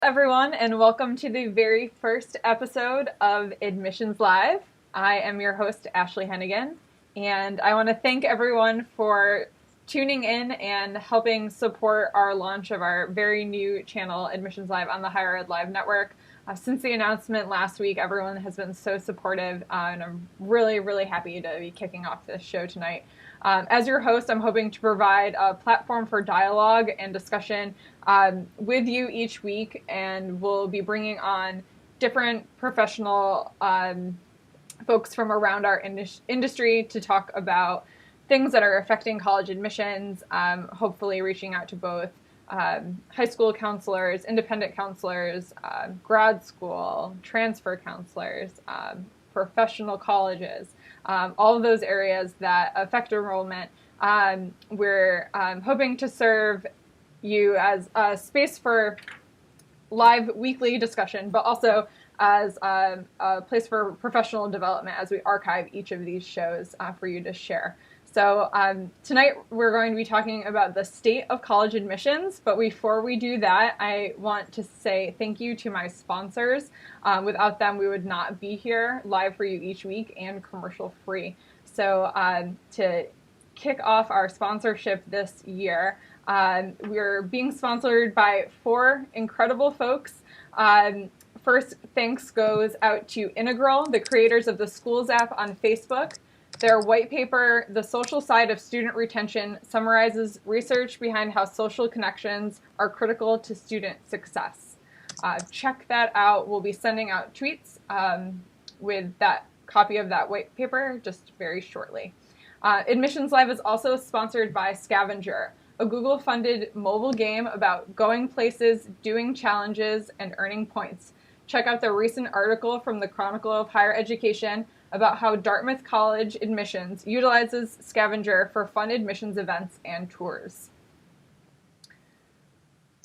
Everyone, and welcome to the very first episode of Admissions Live. I am your host, Ashley Hennigan, and I want to thank everyone for tuning in and helping support our launch of our very new channel, Admissions Live, on the Higher Ed Live Network. Since the announcement last week, everyone has been so supportive, and I'm really happy to be kicking off this show tonight. As your host, I'm hoping to provide a platform for dialogue and discussion with you each week, and we'll be bringing on different professional folks from around our industry to talk about things that are affecting college admissions, hopefully reaching out to both high school counselors, independent counselors, grad school, transfer counselors, professional colleges, all of those areas that affect enrollment. We're hoping to serve you as a space for live weekly discussion, but also as a place for professional development as we archive each of these shows for you to share. So tonight we're going to be talking about the state of college admissions, but before we do that, I want to say thank you to my sponsors. Without them, we would not be here live for you each week and commercial free. So to kick off our sponsorship this year, we're being sponsored by 4 incredible folks. First, thanks goes out to Inaugural, the creators of the Schools app on Facebook. Their white paper, The Social Side of Student Retention, summarizes research behind how social connections are critical to student success. Check that out. We'll be sending out tweets with that copy of that white paper just very shortly. Admissions Live is also sponsored by Scavenger, a Google-funded mobile game about going places, doing challenges, and earning points. Check out the recent article from the Chronicle of Higher Education about how Dartmouth College Admissions utilizes Scavenger for fun admissions events and tours.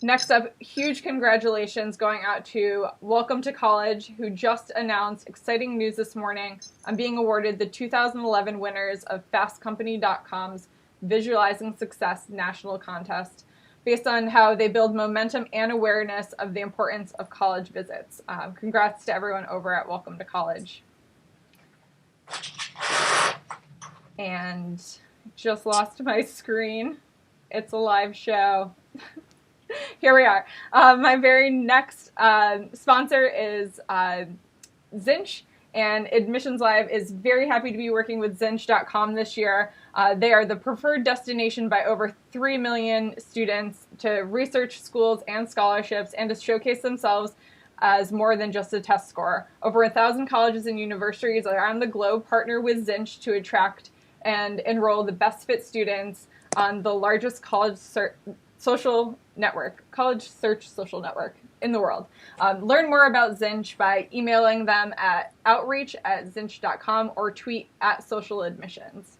Next up, huge congratulations going out to Welcome to College, who just announced exciting news this morning on being awarded the 2011 winners of FastCompany.com's Visualizing Success National Contest, based on how they build momentum and awareness of the importance of college visits. Congrats to everyone over at Welcome to College. And just lost my screen. It's a live show. Here we are. My very next sponsor is Zinch, and Admissions Live is very happy to be working with Zinch.com this year. They are the preferred destination by over 3 million students to research schools and scholarships and to showcase themselves as more than just a test score. Over 1,000 colleges and universities around the globe partner with Zinch to attract and enroll the best fit students on the largest college search social network in the world. Learn more about Zinch by emailing them at outreach@zinch.com or tweet @socialadmissions.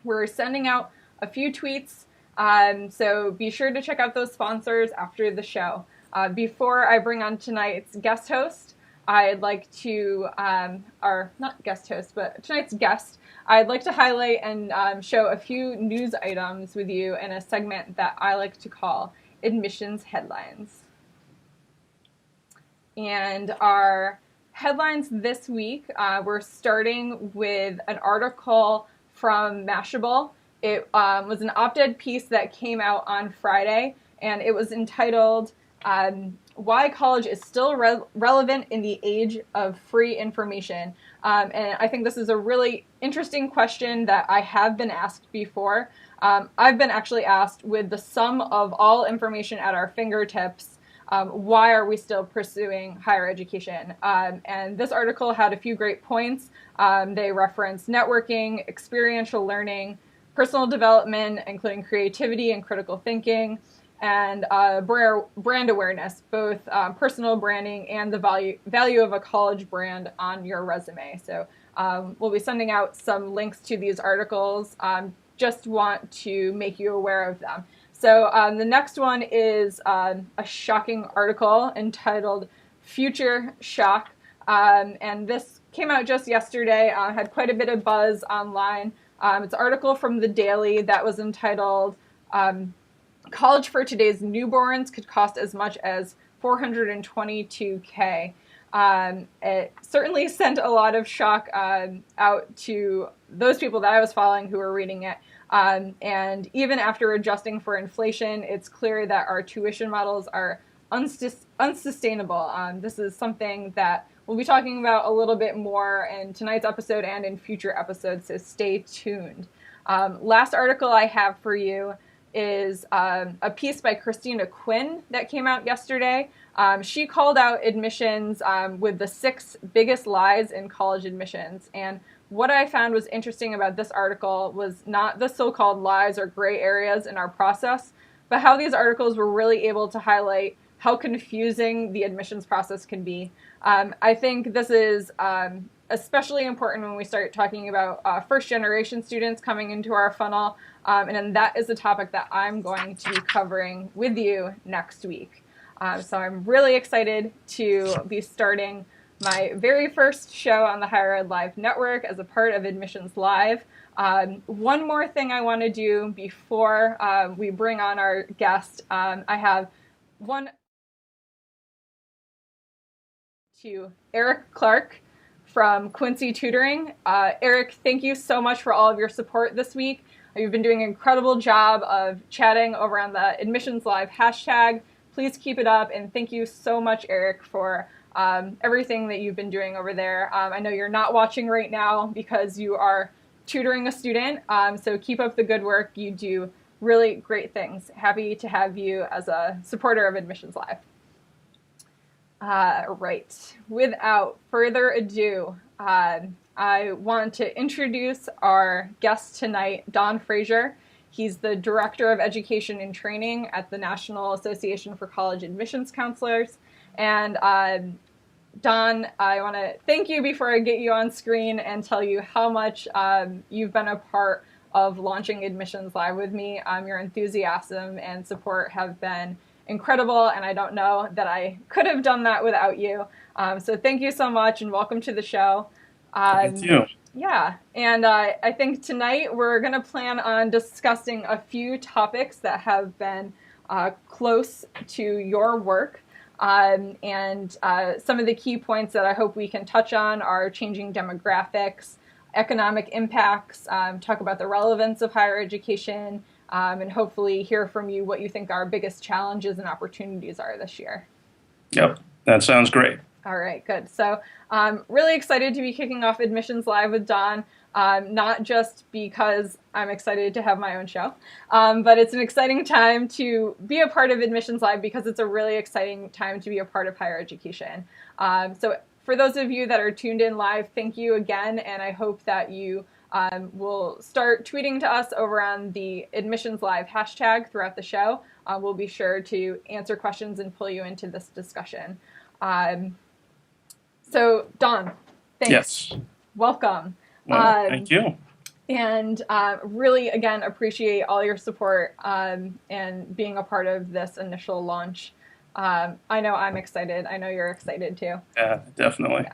We're sending out a few tweets, so be sure to check out those sponsors after the show. Before I bring on tonight's guest host, I'd like to, or not guest host, but tonight's guest, I'd like to highlight and show a few news items with you in a segment that I like to call Admissions Headlines. And our headlines this week, we're starting with an article from Mashable. It was an op-ed piece that came out on Friday, and it was entitled, Why College is Still Relevant in the Age of Free Information. And I think this is a really interesting question that I have been asked before. I've been actually asked, with the sum of all information at our fingertips, why are we still pursuing higher education? And this article had a few great points. They reference networking, experiential learning, personal development, including creativity and critical thinking, and brand awareness, both personal branding and the value of a college brand on your resume. So we'll be sending out some links to these articles. Just want to make you aware of them. So the next one is a shocking article entitled Future Shock. And this came out just yesterday, had quite a bit of buzz online. It's an article from The Daily that was entitled College for Today's Newborns Could Cost as Much as 422K. It certainly sent a lot of shock out to those people that I was following who were reading it. And even after adjusting for inflation, it's clear that our tuition models are unsustainable. This is something that we'll be talking about a little bit more in tonight's episode and in future episodes, so stay tuned. Last article I have for you is a piece by Christina Quinn that came out yesterday. She called out admissions with the 6 biggest lies in college admissions. And what I found was interesting about this article was not the so-called lies or gray areas in our process, but how these articles were really able to highlight how confusing the admissions process can be. I think this is especially important when we start talking about first-generation students coming into our funnel, and then that is a topic that I'm going to be covering with you next week. So I'm really excited to be starting my very first show on the Higher Ed Live network as a part of Admissions Live. One more thing I want to do before we bring on our guest. I have one to Eric Clark from Quincy Tutoring. Eric, thank you so much for all of your support this week. You've been doing an incredible job of chatting over on the Admissions Live hashtag. Please keep it up, and thank you so much, Eric, for everything that you've been doing over there. I know you're not watching right now because you are tutoring a student, so keep up the good work. You do really great things. Happy to have you as a supporter of Admissions Live. Right. Without further ado, I want to introduce our guest tonight, Don Fraser. He's the Director of Education and Training at the National Association for College Admissions Counselors. And Don, I want to thank you before I get you on screen and tell you how much you've been a part of launching Admissions Live with me. Your enthusiasm and support have been incredible, and I don't know that I could have done that without you. So thank you so much, and welcome to the show. Thank you. Yeah, and I think tonight we're going to plan on discussing a few topics that have been close to your work. And some of the key points that I hope we can touch on are changing demographics, economic impacts, talk about the relevance of higher education, and hopefully hear from you what you think our biggest challenges and opportunities are this year. Yep, that sounds great. All right, good. So really excited to be kicking off Admissions Live with Don, not just because I'm excited to have my own show, but it's an exciting time to be a part of Admissions Live because it's a really exciting time to be a part of higher education. So for those of you that are tuned in live, thank you again, and I hope that you will start tweeting to us over on the Admissions Live hashtag throughout the show. We'll be sure to answer questions and pull you into this discussion. So, Don, thanks. Yes. Welcome. Well, thank you. And really, again, appreciate all your support and being a part of this initial launch. I know I'm excited. I know you're excited too. Yeah, definitely.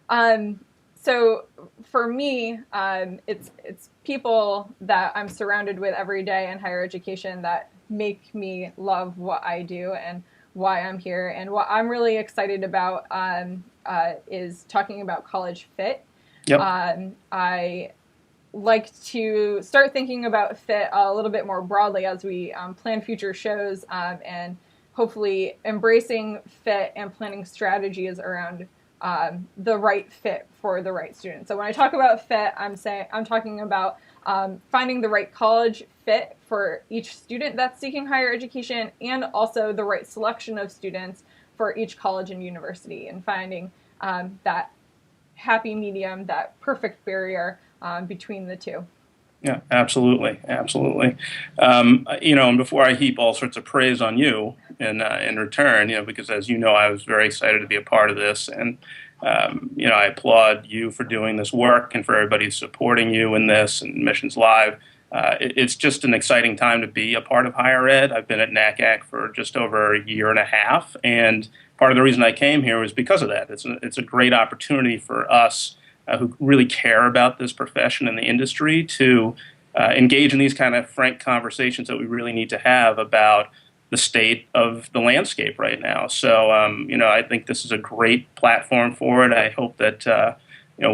Yeah. So for me, it's people that I'm surrounded with every day in higher education that make me love what I do and why I'm here. And what I'm really excited about is talking about college fit. Yep. I like to start thinking about fit a little bit more broadly as we plan future shows and hopefully embracing fit and planning strategies around the right fit for the right student. So when I talk about fit, I'm talking about finding the right college fit for each student that's seeking higher education, and also the right selection of students for each college and university, and finding that happy medium, that perfect barrier between the two. Yeah, absolutely, absolutely. And before I heap all sorts of praise on you in return, because as you know, I was very excited to be a part of this, and I applaud you for doing this work and for everybody supporting you in this and Admissions Live. It's just an exciting time to be a part of higher ed. I've been at NACAC for just over a year and a half, and part of the reason I came here was because of that. It's a great opportunity for us who really care about this profession and the industry to engage in these kind of frank conversations that we really need to have about the state of the landscape right now. So, I think this is a great platform for it. I hope that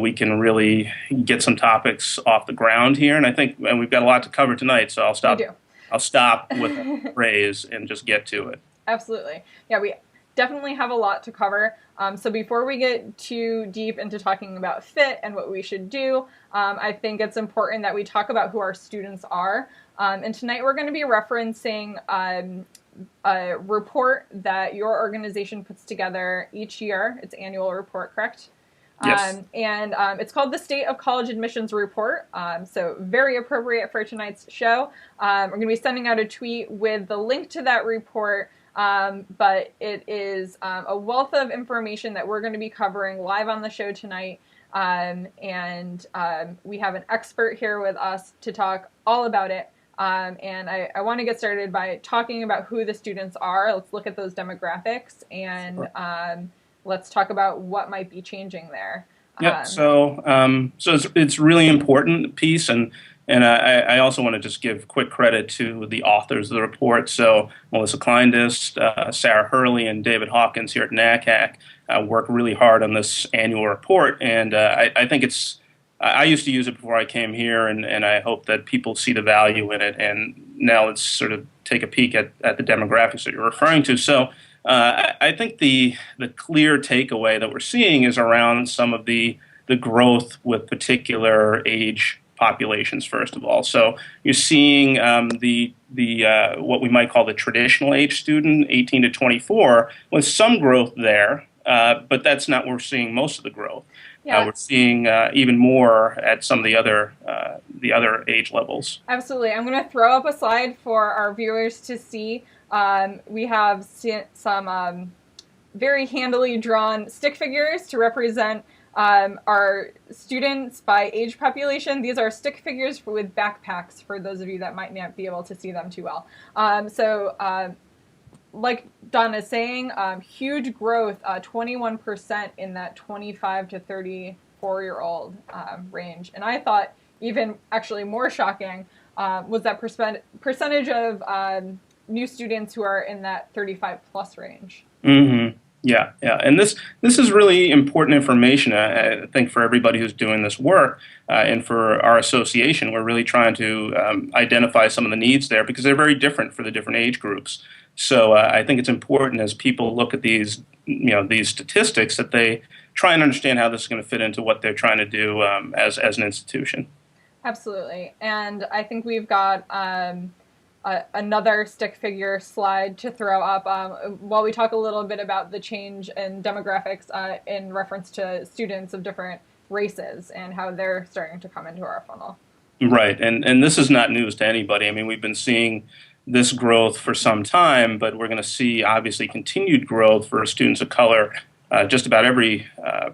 we can really get some topics off the ground here, and I think we've got a lot to cover tonight. So I'll stop. We do. I'll stop with a phrase and just get to it. Absolutely. Yeah, we definitely have a lot to cover. So before we get too deep into talking about FIT and what we should do, I think it's important that we talk about who our students are. And tonight we're going to be referencing a report that your organization puts together each year. It's an annual report, correct? Yes. It's called the State of College Admissions Report, so very appropriate for tonight's show. We're going to be sending out a tweet with the link to that report, but it is a wealth of information that we're going to be covering live on the show tonight, and we have an expert here with us to talk all about it. And I want to get started by talking about who the students are. Let's look at those demographics and sure. Let's talk about what might be changing there. Yeah, so it's really important piece, and I also want to just give quick credit to the authors of the report. So Melissa Kleindist, Sarah Hurley, and David Hawkins here at NACAC work really hard on this annual report, and I think I used to use it before I came here, and I hope that people see the value in it. And now let's sort of take a peek at the demographics that you're referring to. So I think the clear takeaway that we're seeing is around some of the growth with particular age populations, first of all. So you're seeing the what we might call the traditional age student, 18 to 24, with some growth there, but that's not where we're seeing most of the growth. Yeah. We're seeing even more at some of the other age levels. Absolutely. I'm going to throw up a slide for our viewers to see. We have some very handily drawn stick figures to represent our students by age population. These are stick figures with backpacks for those of you that might not be able to see them too well. Like Don is saying, huge growth, 21% in that 25 to 34-year-old range. And I thought even actually more shocking was that percentage of new students who are in that 35 plus range. Mm-hmm. Yeah. And this is really important information, I think, for everybody who's doing this work, and for our association. We're really trying to identify some of the needs there because they're very different for the different age groups. So I think it's important as people look at these statistics that they try and understand how this is going to fit into what they're trying to do as an institution. Absolutely. And I think we've got another stick figure slide to throw up while we talk a little bit about the change in demographics in reference to students of different races and how they're starting to come into our funnel. Right. And this is not news to anybody. I mean, we've been seeing this growth for some time, but we're going to see obviously continued growth for students of color, just about every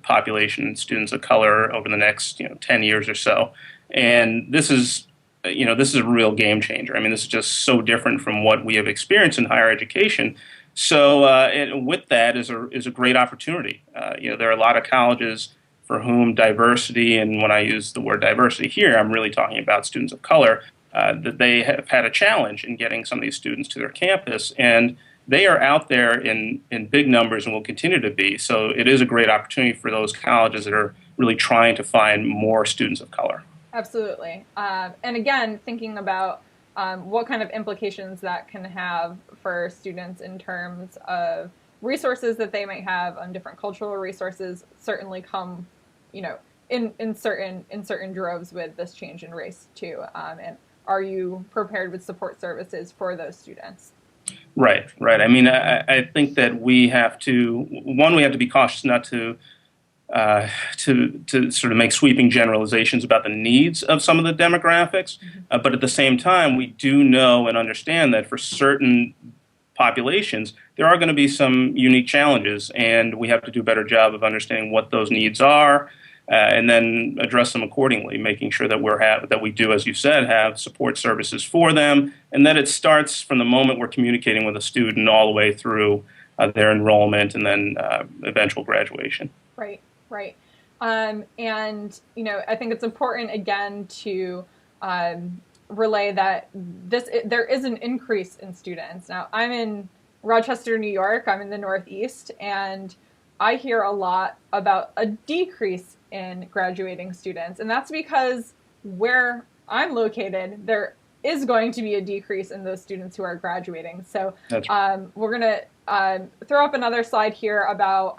population students of color over the next 10 years or so. And this is a real game changer. I mean, this is just so different from what we have experienced in higher education. So and with that is a great opportunity. There are a lot of colleges for whom diversity, and when I use the word diversity here, I'm really talking about students of color, that they have had a challenge in getting some of these students to their campus, and they are out there in big numbers and will continue to be. So it is a great opportunity for those colleges that are really trying to find more students of color. Absolutely. And again, thinking about what kind of implications that can have for students in terms of resources that they might have on different cultural resources certainly come, in certain droves with this change in race too. And are you prepared with support services for those students? Right. I mean, I think that we have to be cautious not to sort of make sweeping generalizations about the needs of some of the demographics. But at the same time, we do know and understand that for certain populations, there are going to be some unique challenges, and we have to do a better job of understanding what those needs are, and then address them accordingly, making sure that we do, as you said, have support services for them, and that it starts from the moment we're communicating with a student all the way through their enrollment and then eventual graduation. Right. And, I think it's important, again, to relay that there is an increase in students. Now, I'm in Rochester, New York. I'm in the Northeast, and I hear a lot about a decrease in graduating students, and that's because where I'm located, there is going to be a decrease in those students who are graduating. So we're going to throw up another slide here about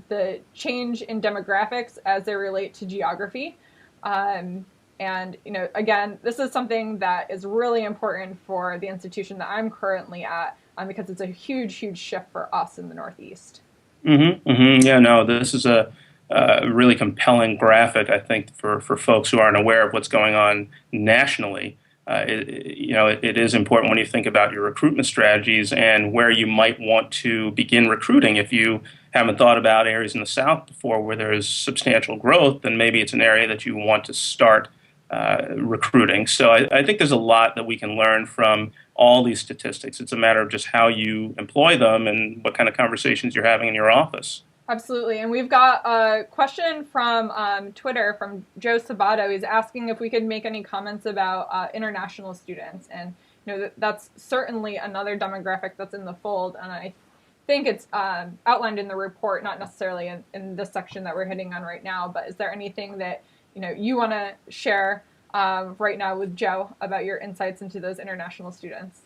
the change in demographics as they relate to geography. And, again, this is something that is really important for the institution that I'm currently at because it's a huge, huge shift for us in the Northeast. Mm-hmm, mm-hmm. Yeah, no, this is a really compelling graphic, I think, for folks who aren't aware of what's going on nationally. It is important when you think about your recruitment strategies and where you might want to begin recruiting. If you haven't thought about areas in the South before where there is substantial growth, then maybe it's an area that you want to start recruiting. So I think there's a lot that we can learn from all these statistics. It's a matter of just how you employ them and what kind of conversations you're having in your office. Absolutely. And we've got a question from Twitter from Joe Sabato. He's asking if we could make any comments about international students. And that's certainly another demographic that's in the fold. And I think it's outlined in the report, not necessarily in this section that we're hitting on right now. But is there anything that you want to share right now with Joe about your insights into those international students?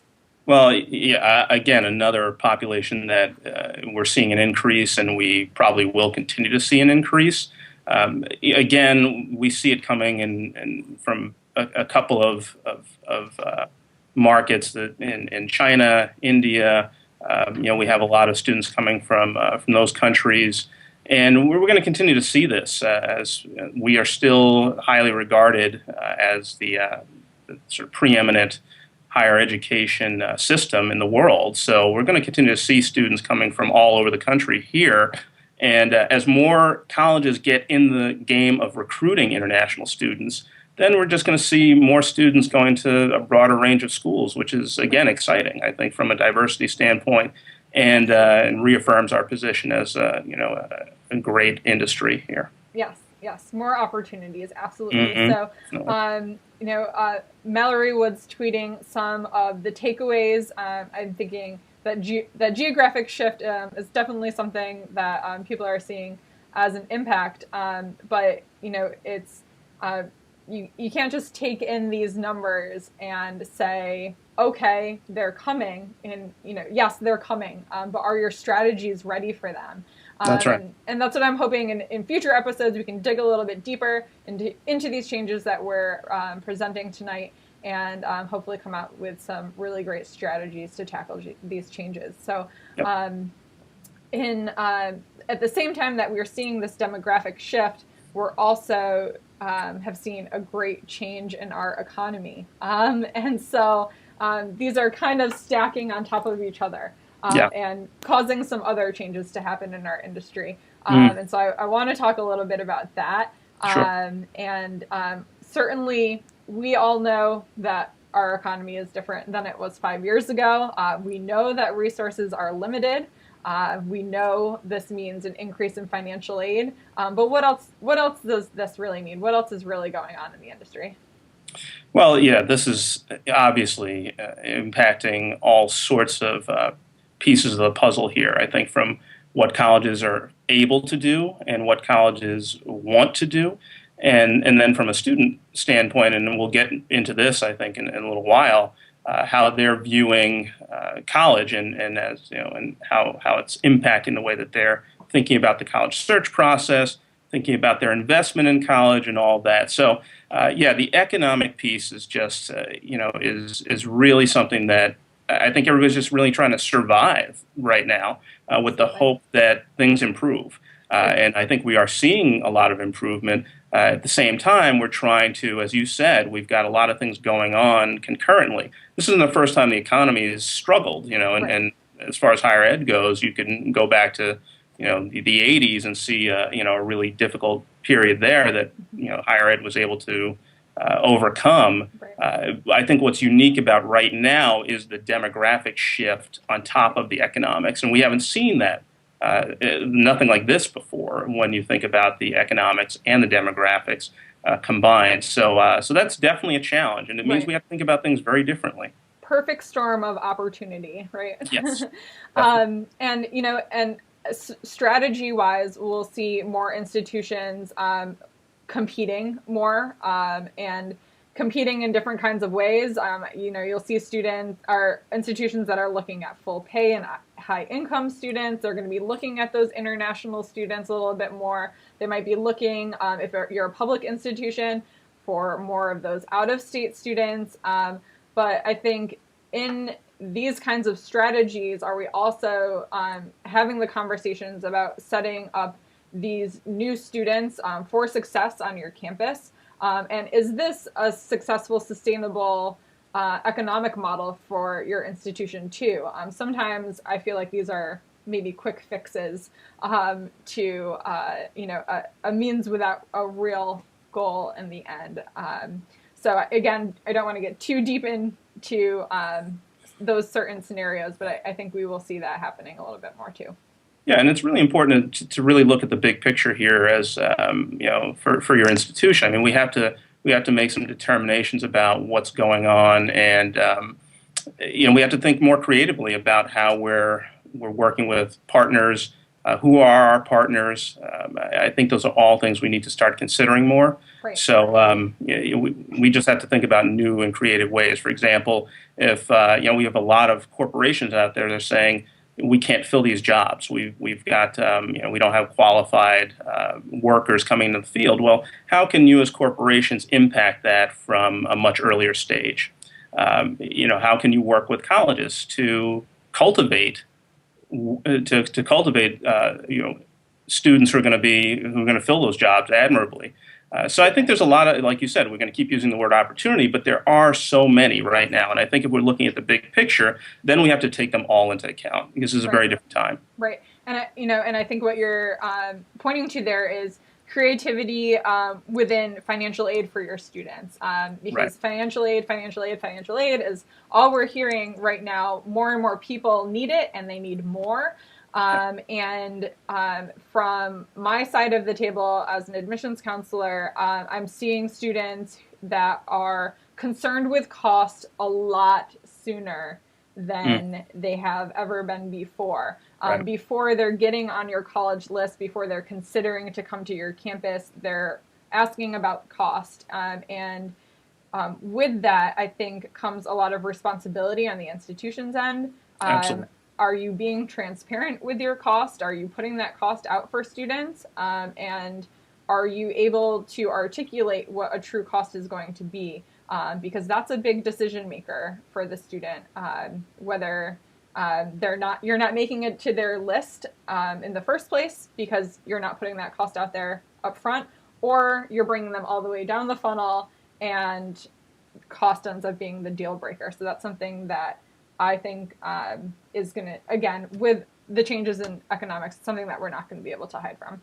Well, yeah, again, another population that we're seeing an increase, and we probably will continue to see an increase. Again, we see it coming in from a couple of markets that in China, India. We have a lot of students coming from those countries, and we're going to continue to see this as we are still highly regarded as the sort of preeminent higher education system in the world. So we're going to continue to see students coming from all over the country here. And as more colleges get in the game of recruiting international students, then we're just going to see more students going to a broader range of schools, which is, again, exciting, I think, from a diversity standpoint, and reaffirms our position as a great industry here. Yes, more opportunities, absolutely. Mm-hmm. So, Mallory Wood's tweeting some of the takeaways. I'm thinking that that geographic shift is definitely something that people are seeing as an impact. But it's you can't just take in these numbers and say, okay, they're coming, and yes, they're coming. But are your strategies ready for them? That's right. And that's what I'm hoping in future episodes we can dig a little bit deeper into these changes that we're presenting tonight, and hopefully come out with some really great strategies to tackle these changes. So yep. At the same time that we're seeing this demographic shift, we're also have seen a great change in our economy. And so these are kind of stacking on top of each other. And causing some other changes to happen in our industry. And so I want to talk a little bit about that. Sure. Certainly, we all know that our economy is different than it was 5 years ago. We know that resources are limited. We know this means an increase in financial aid. But what else does this really mean? What else is really going on in the industry? Well, yeah, this is obviously impacting all sorts of pieces of the puzzle here, I think, from what colleges are able to do and what colleges want to do. And then from a student standpoint, and we'll get into this, I think, in a little while, how they're viewing college and as and how it's impacting the way that they're thinking about the college search process, thinking about their investment in college and all that. So, the economic piece is just, is really something that I think everybody's just really trying to survive right now with the hope that things improve. And I think we are seeing a lot of improvement. At the same time, we're trying to, as you said, we've got a lot of things going on concurrently. This isn't the first time the economy has struggled, and as far as higher ed goes, you can go back to, the 80s and see, a really difficult period there that, higher ed was able to overcome. I think what's unique about right now is the demographic shift on top of the economics, and we haven't seen that. Nothing like this before when you think about the economics and the demographics. combined. So that's definitely a challenge, and it means Right. we have to think about things very differently. Perfect storm of opportunity, right? Yes, definitely. And strategy wise, we'll see more institutions competing more and competing in different kinds of ways. You'll see students or institutions that are looking at full pay and high income students. They're going to be looking at those international students a little bit more. They might be looking, if you're a public institution, for more of those out of state students. But I think in these kinds of strategies, are we also having the conversations about setting up these new students for success on your campus? And is this a successful, sustainable economic model for your institution too? Sometimes I feel like these are maybe quick fixes to a means without a real goal in the end. So again, I don't want to get too deep into those certain scenarios, but I think we will see that happening a little bit more too. Yeah, and it's really important to really look at the big picture here as for your institution. I mean, we have to make some determinations about what's going on, and we have to think more creatively about how we're working with partners. Who are our partners? I think those are all things we need to start considering more. Right. So we just have to think about new and creative ways. For example, if we have a lot of corporations out there, they're saying we can't fill these jobs. We've got we don't have qualified workers coming into the field. Well, how can you as corporations impact that from a much earlier stage? How can you work with colleges to cultivate students who are going to fill those jobs admirably. So I think there's a lot of, like you said, we're going to keep using the word opportunity, but there are so many right now. And I think if we're looking at the big picture, then we have to take them all into account because this is a very different time. Right. And I think what you're pointing to there is creativity within financial aid for your students, because financial aid is all we're hearing right now. More and more people need it, and they need more. And from my side of the table as an admissions counselor, I'm seeing students that are concerned with cost a lot sooner than they have ever been before. Before they're getting on your college list, before they're considering to come to your campus, they're asking about cost. And with that, I think comes a lot of responsibility on the institution's end. Are you being transparent with your cost? Are you putting that cost out for students? And are you able to articulate what a true cost is going to be? Because that's a big decision maker for the student, whether you're not making it to their list in the first place because you're not putting that cost out there up front, or you're bringing them all the way down the funnel and cost ends up being the deal breaker. So that's something that I think is going to, again, with the changes in economics, something that we're not going to be able to hide from.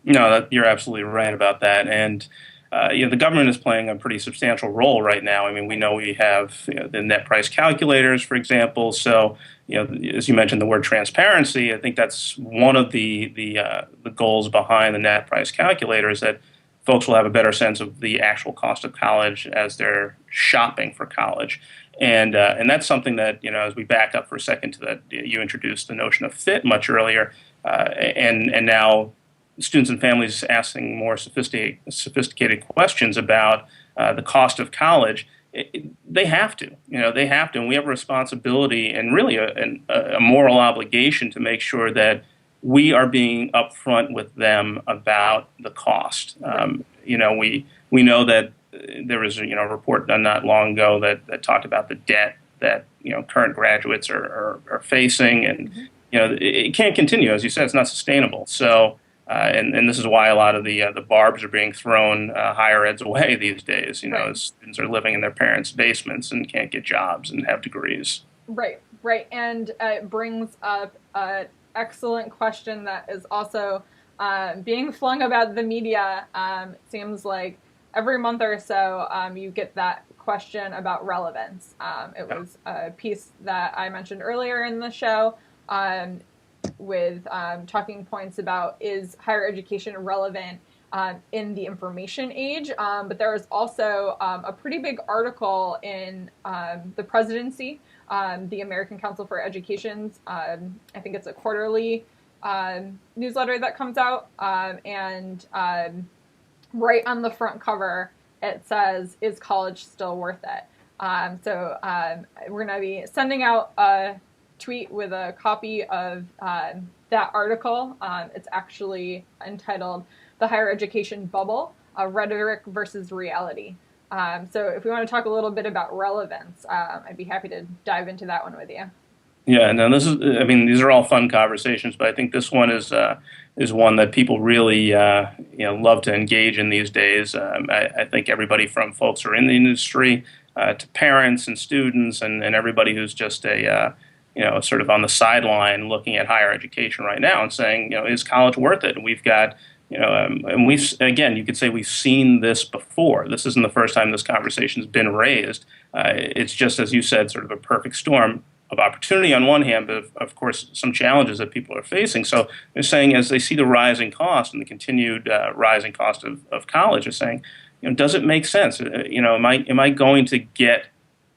No, you're absolutely right about that. And the government is playing a pretty substantial role right now. I mean, we know we have the net price calculators, for example. So, as you mentioned, the word transparency. I think that's one of the goals behind the net price calculator is that folks will have a better sense of the actual cost of college as they're shopping for college. And that's something that, as we back up for a second to that, you introduced the notion of fit much earlier, and now students and families asking more sophisticated questions about the cost of college. They have to, and we have a responsibility and really a moral obligation to make sure that we are being upfront with them about the cost. We know that there was a report done not long ago that talked about the debt that current graduates are facing, and it can't continue. As you said, it's not sustainable. So, and this is why a lot of the barbs are being thrown higher ed's away these days. As students are living in their parents' basements and can't get jobs and have degrees. Right, and it brings up an excellent question that is also being flung about the media. It seems like every month or so, you get that question about relevance. It was a piece that I mentioned earlier in the show with talking points about, is higher education relevant in the information age. But there was also a pretty big article in the Presidency, the American Council for Education's, I think it's a quarterly newsletter that comes out, and right on the front cover, it says, "Is college still worth it?" So we're going to be sending out a tweet with a copy of that article. It's actually entitled "The Higher Education Bubble, Rhetoric versus Reality." So if we want to talk a little bit about relevance, I'd be happy to dive into that one with you. Yeah, no, these are all fun conversations, but I think this one is one that people really, love to engage in these days. I think everybody from folks who are in the industry to parents and students and everybody who's just sort of on the sideline looking at higher education right now and saying, is college worth it? And we've got, and you could say we've seen this before. This isn't the first time this conversation's been raised. It's just, as you said, sort of a perfect storm of opportunity on one hand, but of course some challenges that people are facing. So they're saying, as they see the rising cost and the continued rising cost of college, they're saying, does it make sense? Am I going to get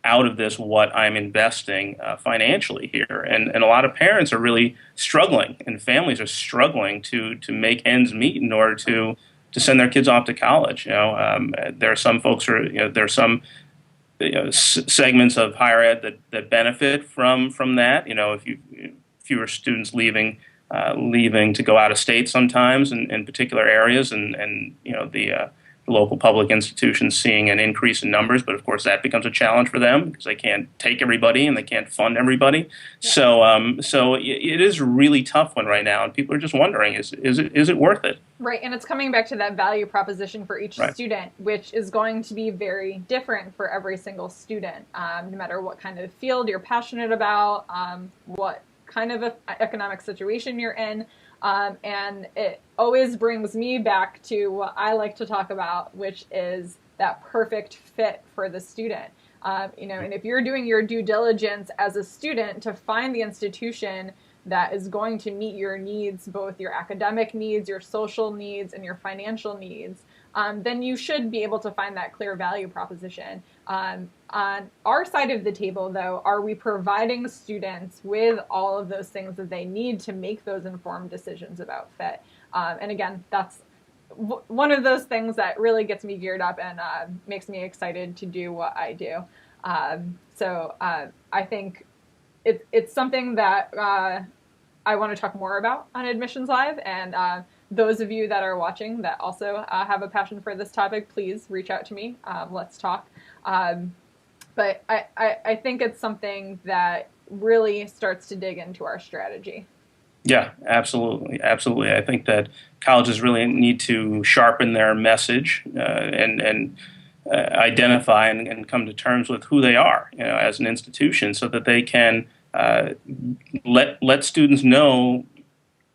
out of this what I'm investing financially here? And a lot of parents are really struggling, and families are struggling to make ends meet in order to send their kids off to college. There are some folks there are some segments of higher ed that benefit from that. If fewer students leaving to go out of state sometimes in particular areas, and the local public institutions seeing an increase in numbers, but of course that becomes a challenge for them because they can't take everybody and they can't fund everybody. Yeah. So it is a really tough one right now, and people are just wondering, is it worth it? Right, and it's coming back to that value proposition for each Right. student, which is going to be very different for every single student, no matter what kind of field you're passionate about, what kind of economic situation you're in. And it always brings me back to what I like to talk about, which is that perfect fit for the student. And if you're doing your due diligence as a student to find the institution that is going to meet your needs, both your academic needs, your social needs, and your financial needs, then you should be able to find that clear value proposition. On our side of the table, though, are we providing students with all of those things that they need to make those informed decisions about fit? And again, that's one of those things that really gets me geared up and makes me excited to do what I do. So I think it's something that I want to talk more about on Admissions Live, and those of you that are watching that also have a passion for this topic, please reach out to me. Let's talk. But I think it's something that really starts to dig into our strategy. Yeah, absolutely. Absolutely. I think that colleges really need to sharpen their message and identify and come to terms with who they are, as an institution, so that they can let students know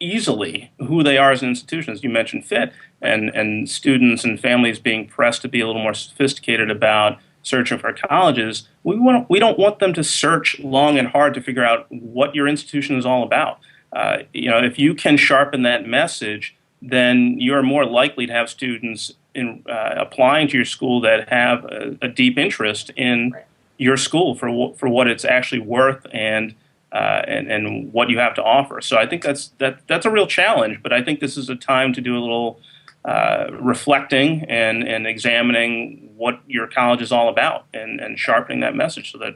easily who they are as an institution. As you mentioned, fit, and students and families being pressed to be a little more sophisticated about searching for colleges. We don't want them to search long and hard to figure out what your institution is all about. If you can sharpen that message, then you're more likely to have students applying to your school that have a deep interest in your school for what it's actually worth and what you have to offer. So I think that's a real challenge. But I think this is a time to do a little reflecting and examining what your college is all about, and sharpening that message so that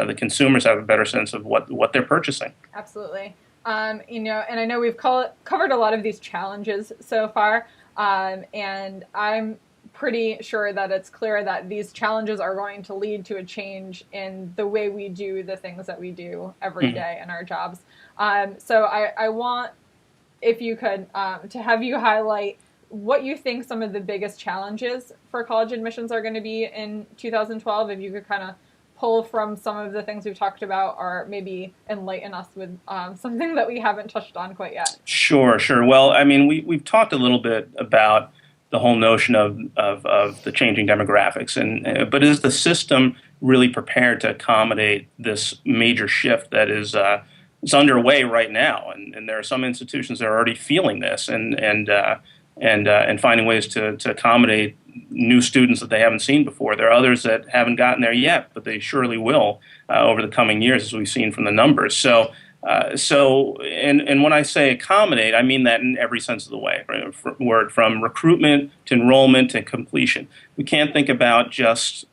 the consumers have a better sense of what they're purchasing. Absolutely. And I know we've covered a lot of these challenges so far, and I'm pretty sure that it's clear that these challenges are going to lead to a change in the way we do the things that we do every day in our jobs. So I want, if you could, to have you highlight what you think some of the biggest challenges for college admissions are going to be in 2012, if you could kind of pull from some of the things we've talked about, or maybe enlighten us with something that we haven't touched on quite yet. Sure. Well, I mean, we've talked a little bit about the whole notion of the changing demographics, but is the system really prepared to accommodate this major shift that is underway right now? And there are some institutions that are already feeling this, and and finding ways to accommodate new students that they haven't seen before. There are others that haven't gotten there yet, but they surely will over the coming years, as we've seen from the numbers. And when I say accommodate, I mean that in every sense of the way, right? From recruitment to enrollment to completion. We can't think about just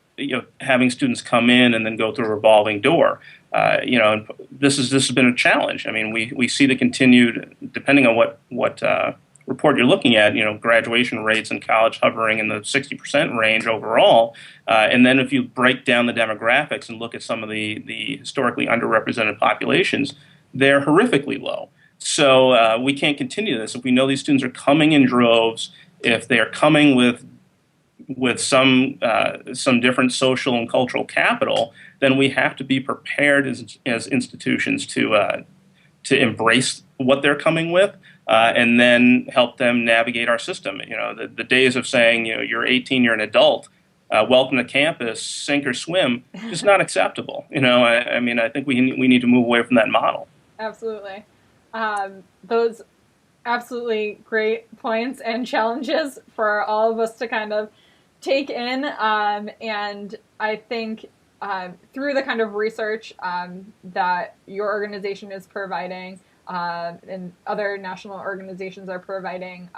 having students come in and then go through a revolving door. This has been a challenge. I mean, we see the continued, depending on what report you're looking at, graduation rates in college hovering in the 60% range overall. And then if you break down the demographics and look at some of the historically underrepresented populations, they're horrifically low. So we can't continue this. If we know these students are coming in droves, if they are coming with some different social and cultural capital, then we have to be prepared as institutions to embrace what they're coming with, and then help them navigate our system. The days of saying you're 18, you're an adult, welcome to campus, sink or swim, is not acceptable. I mean, I think we need to move away from that model. Absolutely. Those absolutely great points and challenges for all of us to kind of take in. And I think through the kind of research that your organization is providing and other national organizations are providing,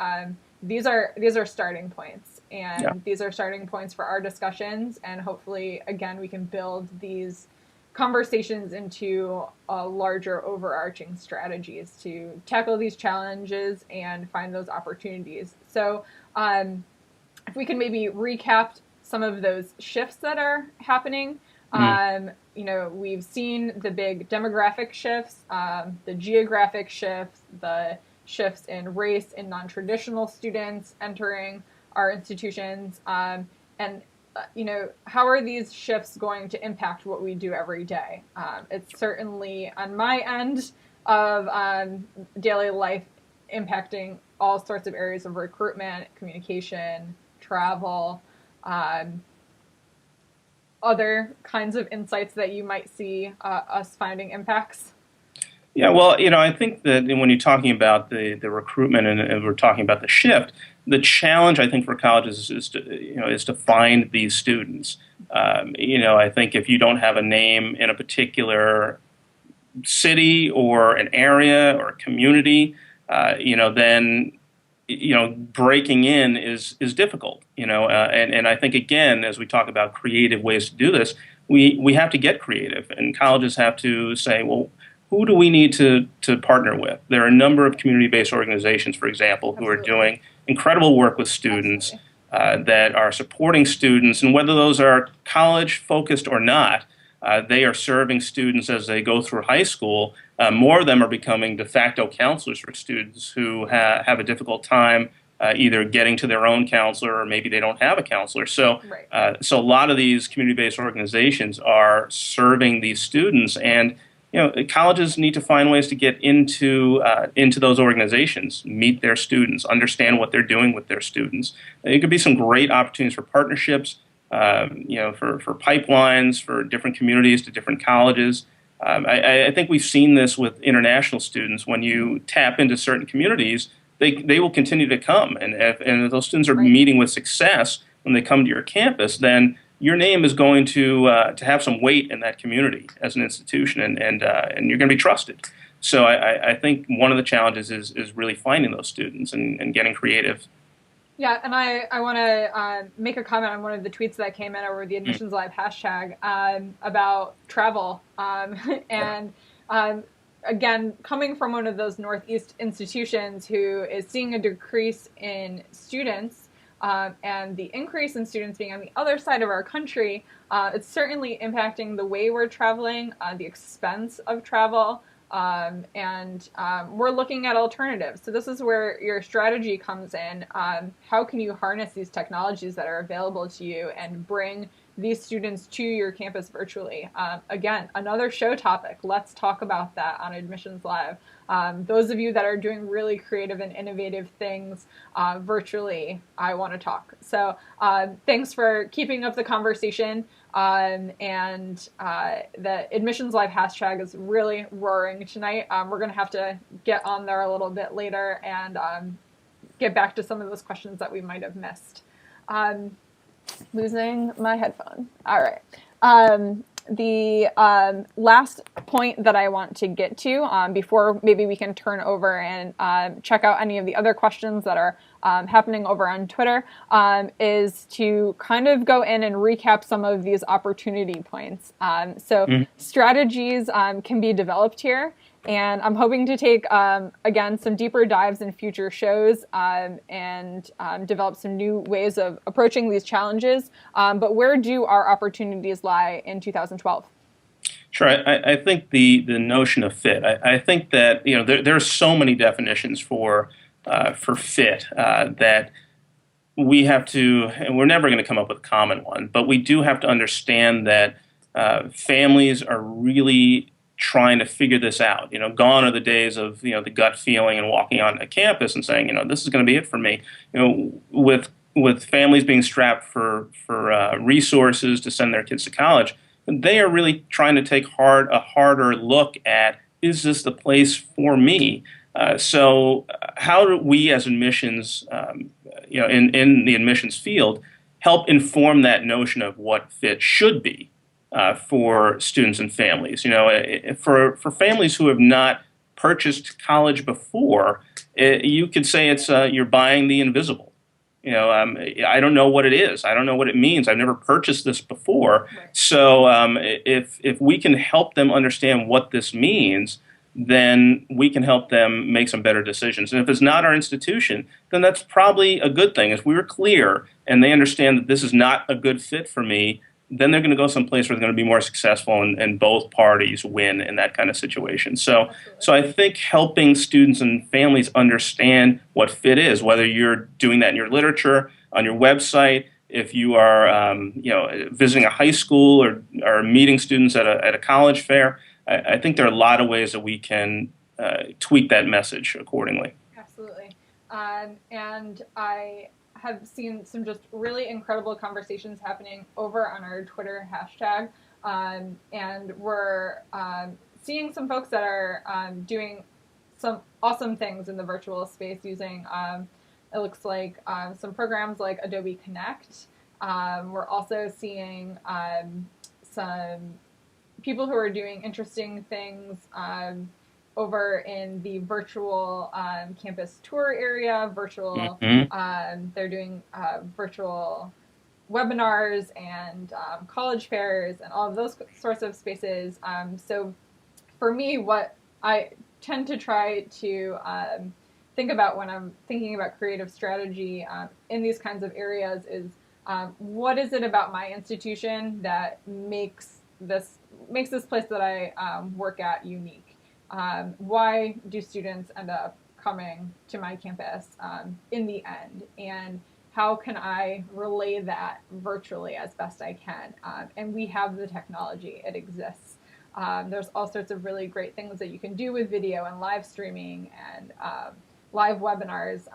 these are starting points. And these are starting points for our discussions. And hopefully, again, we can build these conversations into larger overarching strategies to tackle these challenges and find those opportunities. So if we can maybe recap some of those shifts that are happening. We've seen the big demographic shifts, the geographic shifts, the shifts in race and non-traditional students entering our institutions. How are these shifts going to impact what we do every day? It's certainly on my end of daily life impacting all sorts of areas of recruitment, communication, travel, other kinds of insights that you might see us finding impacts? Yeah, well, I think that when you're talking about the recruitment and we're talking about the shift, the challenge I think for colleges is to find these students. I think if you don't have a name in a particular city or an area or a community, then breaking in is difficult. And I think again, as we talk about creative ways to do this, we have to get creative, and colleges have to say, well, who do we need to partner with? There are a number of community-based organizations, for example, who are doing incredible work with students that are supporting students, and whether those are college-focused or not, they are serving students as they go through high school. More of them are becoming de facto counselors for students who have a difficult time either getting to their own counselor, or maybe they don't have a counselor. So a lot of these community-based organizations are serving these students, and colleges need to find ways to get into those organizations, meet their students, understand what they're doing with their students. It could be some great opportunities for partnerships, for pipelines, for different communities to different colleges. I think we've seen this with international students. When you tap into certain communities, they will continue to come. And if those students are meeting with success when they come to your campus, then your name is going to have some weight in that community as an institution, and you're going to be trusted. So I think one of the challenges is really finding those students and getting creative. Yeah, and I want to make a comment on one of the tweets that came in over the Admissions Live hashtag about travel. Again, coming from one of those Northeast institutions who is seeing a decrease in students, and the increase in students being on the other side of our country, it's certainly impacting the way we're traveling, the expense of travel, and we're looking at alternatives. So this is where your strategy comes in. How can you harness these technologies that are available to you and bring these students to your campus virtually? Again, another show topic. Let's talk about that on Admissions Live. Those of you that are doing really creative and innovative things virtually, I want to talk. So thanks for keeping up the conversation. The Admissions Live hashtag is really roaring tonight. We're going to have to get on there a little bit later and get back to some of those questions that we might have missed. Losing my headphone. All right. The last point that I want to get to before maybe we can turn over and check out any of the other questions that are happening over on Twitter is to kind of go in and recap some of these opportunity points. Strategies can be developed here. And I'm hoping to take, again, some deeper dives in future shows and develop some new ways of approaching these challenges. But where do our opportunities lie in 2012? Sure. I think the notion of fit. I think that there are so many definitions for fit that we have to, and we're never going to come up with a common one. But we do have to understand that families are really trying to figure this out. Gone are the days of the gut feeling and walking on a campus and saying, this is going to be it for me. With families being strapped for resources to send their kids to college, they are really trying to take a harder look at, is this the place for me? So how do we as admissions, in the admissions field, help inform that notion of what fit should be? For students and families, for families who have not purchased college before, you could say it's you're buying the invisible. I don't know what it is. I don't know what it means. I've never purchased this before. Right. So if we can help them understand what this means, then we can help them make some better decisions. And if it's not our institution, then that's probably a good thing. If we were clear and they understand that this is not a good fit for me, then they're going to go someplace where they're going to be more successful and both parties win in that kind of situation. So I think helping students and families understand what fit is, whether you're doing that in your literature, on your website, if you are visiting a high school or meeting students at a college fair, I think there are a lot of ways that we can tweak that message accordingly. Absolutely. And I have seen some just really incredible conversations happening over on our Twitter hashtag. And we're seeing some folks that are doing some awesome things in the virtual space using, it looks like, some programs like Adobe Connect. We're also seeing some people who are doing interesting things over in the virtual campus tour area, they're doing virtual webinars and college fairs and all of those sorts of spaces. So for me, what I tend to try to think about when I'm thinking about creative strategy in these kinds of areas is what is it about my institution that makes this place that I work at unique? Why do students end up coming to my campus in the end? And how can I relay that virtually as best I can? And we have the technology. It exists. There's all sorts of really great things that you can do with video and live streaming and live webinars,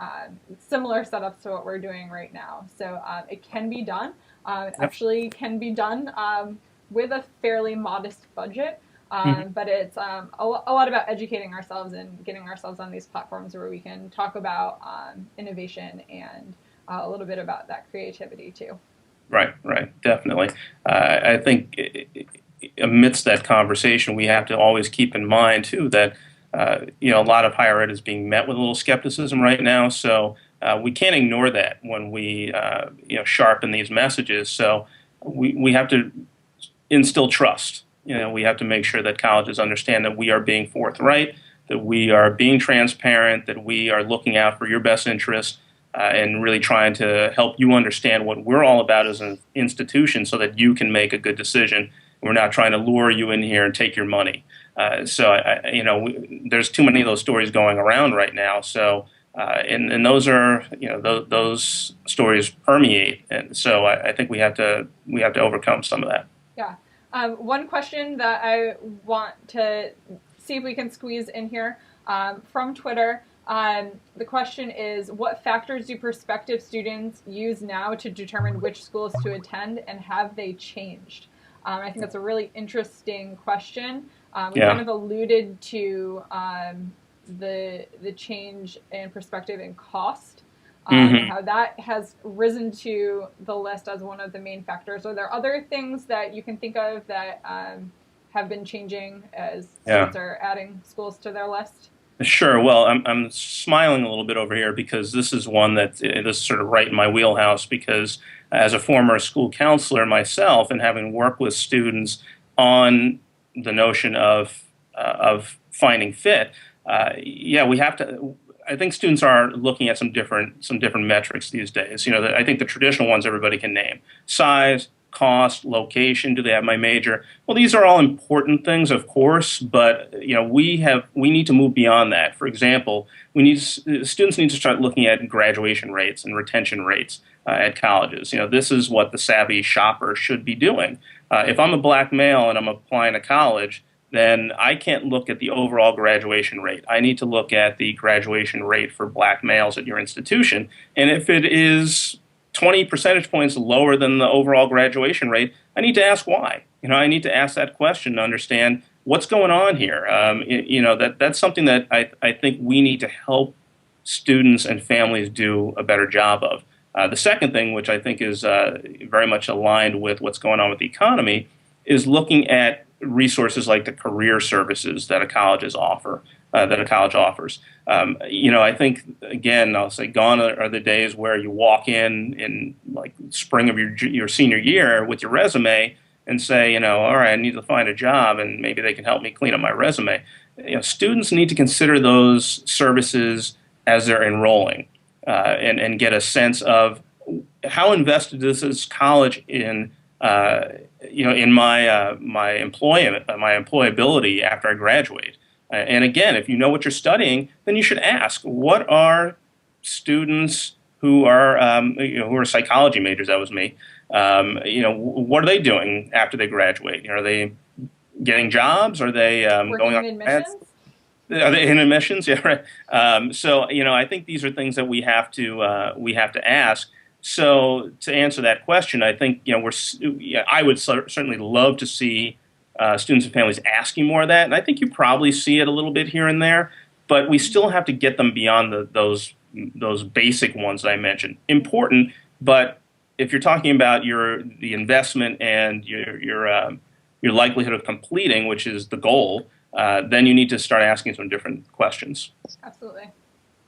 similar setups to what we're doing right now. So it can be done. It actually can be done with a fairly modest budget. But it's a lot about educating ourselves and getting ourselves on these platforms where we can talk about innovation and a little bit about that creativity too. Right, definitely. I think amidst that conversation, we have to always keep in mind too that a lot of higher ed is being met with a little skepticism right now. So we can't ignore that when we sharpen these messages. So we have to instill trust. We have to make sure that colleges understand that we are being forthright, that we are being transparent, that we are looking out for your best interest, and really trying to help you understand what we're all about as an institution so that you can make a good decision. We're not trying to lure you in here and take your money. There's too many of those stories going around right now. So, and those are, those stories permeate. And so I think we have to overcome some of that. Yeah. One question that I want to see if we can squeeze in here from Twitter. The question is, what factors do prospective students use now to determine which schools to attend, and have they changed? I think that's a really interesting question. We kind of alluded to the change in perspective and cost, Mm-hmm. how that has risen to the list as one of the main factors. Are there other things that you can think of that have been changing as Yeah. states are adding schools to their list? Sure. Well, I'm smiling a little bit over here because this is one that this is sort of right in my wheelhouse because as a former school counselor myself and having worked with students on the notion of finding fit, yeah, we have to. I think students are looking at some different metrics these days. I think the traditional ones everybody can name: size, cost, location. Do they have my major? Well, these are all important things, of course, but we need to move beyond that. For example, students need to start looking at graduation rates and retention rates at colleges. This is what the savvy shopper should be doing. If I'm a black male and I'm applying to college, then I can't look at the overall graduation rate. I need to look at the graduation rate for black males at your institution. And if it is 20 percentage points lower than the overall graduation rate, I need to ask why. I need to ask that question to understand what's going on here. That's something that I think we need to help students and families do a better job of. The second thing, which I think is very much aligned with what's going on with the economy, is looking at resources like the career services that a college offers. I think again, I'll say, gone are the days where you walk in like spring of your senior year with your resume and say, all right, I need to find a job, and maybe they can help me clean up my resume. Students need to consider those services as they're enrolling, and get a sense of how invested is this college in in my employment, my employability after I graduate. And again, if you know what you're studying, then you should ask, what are students who are who are psychology majors? That was me. What are they doing after they graduate? Are they getting jobs? Are they Working going in on admissions? Are they in admissions? Yeah, right. So I think these are things that we have to ask. So to answer that question, I think I would certainly love to see students and families asking more of that, and I think you probably see it a little bit here and there, but we still have to get them beyond those basic ones that I mentioned. Important, but if you're talking about the investment and your likelihood of completing, which is the goal, then you need to start asking some different questions. Absolutely.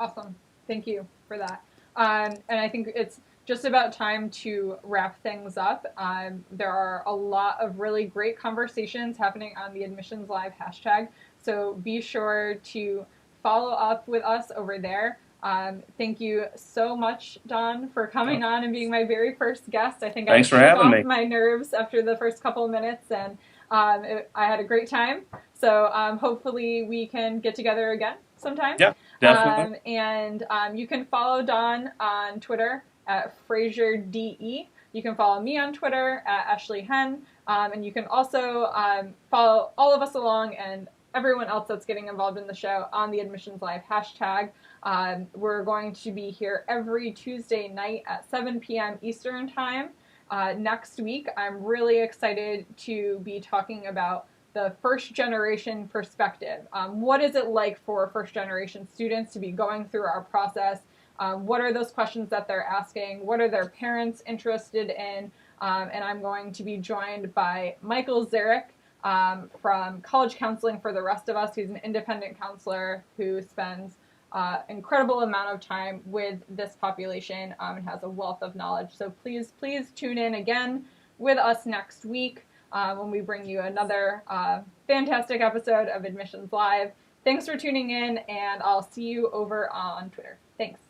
Awesome. Thank you for that. And I think it's just about time to wrap things up. There are a lot of really great conversations happening on the Admissions Live hashtag, so be sure to follow up with us over there. Thank you so much, Don, for coming on and being my very first guest. I think Thanks I for shook having off me. my nerves after the first couple of minutes, and I had a great time. So hopefully we can get together again sometime. Yeah, definitely. And you can follow Don on Twitter at FrasierDE. You can follow me on Twitter at Ashley Hen. And you can also follow all of us along and everyone else that's getting involved in the show on the Admissions Live hashtag. We're going to be here every Tuesday night at 7 p.m. Eastern Time. Next week, I'm really excited to be talking about the first generation perspective. What is it like for first generation students to be going through our process? What are those questions that they're asking? What are their parents interested in? And I'm going to be joined by Michael Zarek from College Counseling for the Rest of Us. He's an independent counselor who spends incredible amount of time with this population and has a wealth of knowledge. So please tune in again with us next week when we bring you another fantastic episode of Admissions Live. Thanks for tuning in, and I'll see you over on Twitter. Thanks.